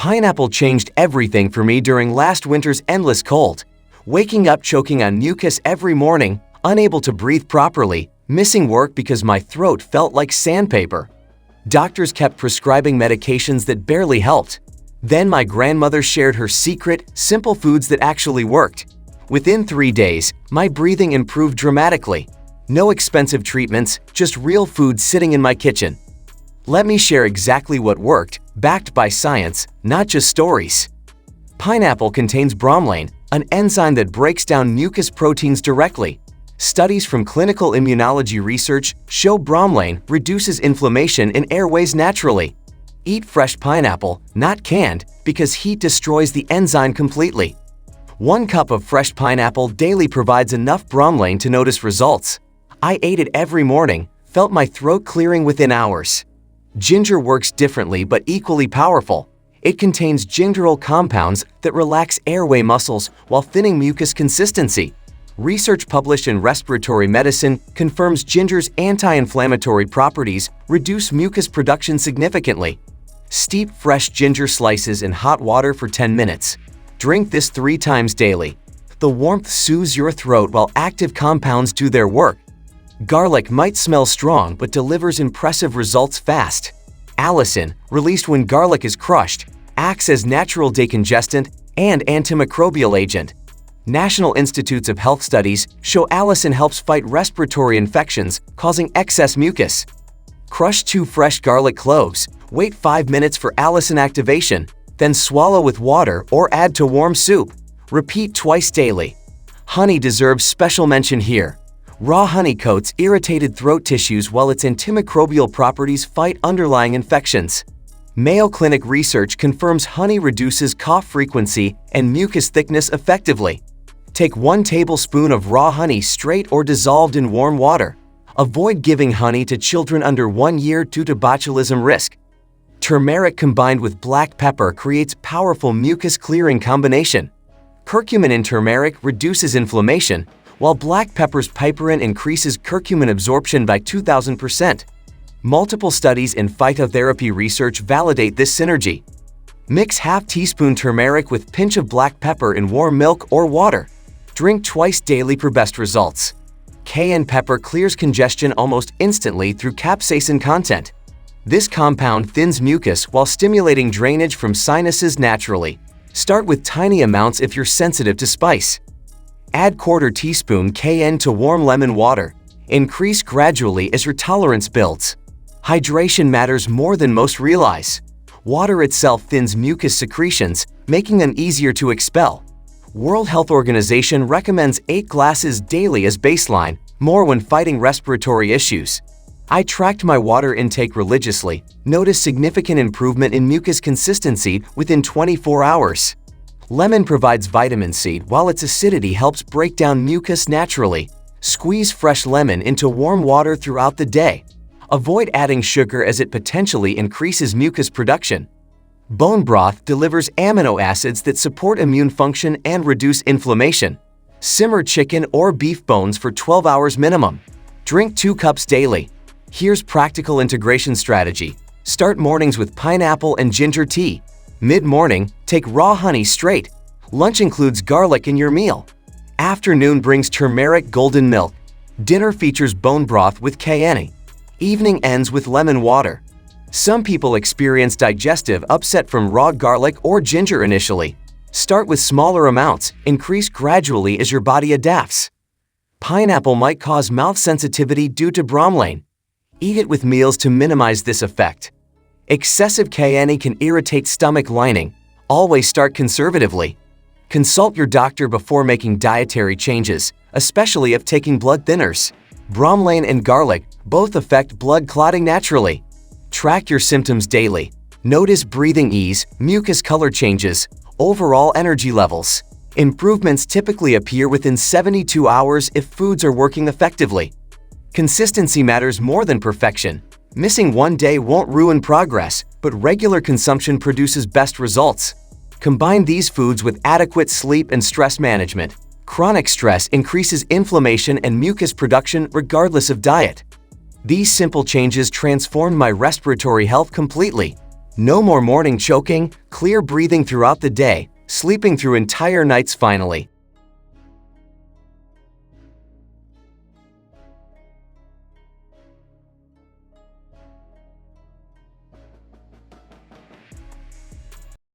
Pineapple changed everything for me during last winter's endless cold. Waking up choking on mucus every morning, unable to breathe properly, missing work because my throat felt like sandpaper. Doctors kept prescribing medications that barely helped. Then my grandmother shared her secret, simple foods that actually worked. Within 3 days, my breathing improved dramatically. No expensive treatments, just real food sitting in my kitchen. Let me share exactly what worked, backed by science, not just stories. Pineapple contains bromelain, an enzyme that breaks down mucus proteins directly. Studies from clinical immunology research show bromelain reduces inflammation in airways naturally. Eat fresh pineapple, not canned, because heat destroys the enzyme completely. 1 cup of fresh pineapple daily provides enough bromelain to notice results. I ate it every morning, felt my throat clearing within hours. Ginger works differently but equally powerful. It contains gingerol compounds that relax airway muscles while thinning mucus consistency. Research published in Respiratory Medicine confirms ginger's anti-inflammatory properties reduce mucus production significantly. Steep fresh ginger slices in hot water for 10 minutes. Drink this 3 times daily. The warmth soothes your throat while active compounds do their work. Garlic might smell strong but delivers impressive results fast. Allicin, released when garlic is crushed, acts as natural decongestant and antimicrobial agent. National Institutes of Health studies show allicin helps fight respiratory infections causing excess mucus. Crush 2 fresh garlic cloves, wait 5 minutes for allicin activation, then swallow with water or add to warm soup. Repeat twice daily. Honey deserves special mention here. Raw honey coats irritated throat tissues while its antimicrobial properties fight underlying infections. Mayo Clinic research confirms honey reduces cough frequency and mucus thickness effectively. Take 1 tablespoon of raw honey straight or dissolved in warm water. Avoid giving honey to children under 1 year due to botulism risk. Turmeric combined with black pepper creates powerful mucus-clearing combination. Curcumin in turmeric reduces inflammation, while black pepper's piperine increases curcumin absorption by 2,000%. Multiple studies in phytotherapy research validate this synergy. Mix ½ teaspoon turmeric with pinch of black pepper in warm milk or water. Drink twice daily for best results. Cayenne pepper clears congestion almost instantly through capsaicin content. This compound thins mucus while stimulating drainage from sinuses naturally. Start with tiny amounts if you're sensitive to spice. Add ¼ teaspoon cayenne to warm lemon water. Increase gradually as your tolerance builds. Hydration matters more than most realize. Water itself thins mucus secretions, making them easier to expel. World Health Organization recommends 8 glasses daily as baseline, more when fighting respiratory issues. I tracked my water intake religiously, noticed significant improvement in mucus consistency within 24 hours. Lemon provides vitamin C while its acidity helps break down mucus naturally. Squeeze fresh lemon into warm water throughout the day. Avoid adding sugar as it potentially increases mucus production. Bone broth delivers amino acids that support immune function and reduce inflammation. Simmer chicken or beef bones for 12 hours minimum. Drink 2 cups daily. Here's practical integration strategy. Start mornings with pineapple and ginger tea. Mid-morning, take raw honey straight. Lunch includes garlic in your meal. Afternoon brings turmeric golden milk. Dinner features bone broth with cayenne. Evening ends with lemon water. Some people experience digestive upset from raw garlic or ginger initially. Start with smaller amounts, increase gradually as your body adapts. Pineapple might cause mouth sensitivity due to bromelain. Eat it with meals to minimize this effect. Excessive cayenne can irritate stomach lining. Always start conservatively. Consult your doctor before making dietary changes, especially if taking blood thinners. Bromelain and garlic both affect blood clotting naturally. Track your symptoms daily. Notice breathing ease, mucus color changes, overall energy levels. Improvements typically appear within 72 hours if foods are working effectively. Consistency matters more than perfection. Missing 1 day won't ruin progress, but regular consumption produces best results. Combine these foods with adequate sleep and stress management. Chronic stress increases inflammation and mucus production regardless of diet. These simple changes transformed my respiratory health completely. No more morning choking, clear breathing throughout the day, sleeping through entire nights finally.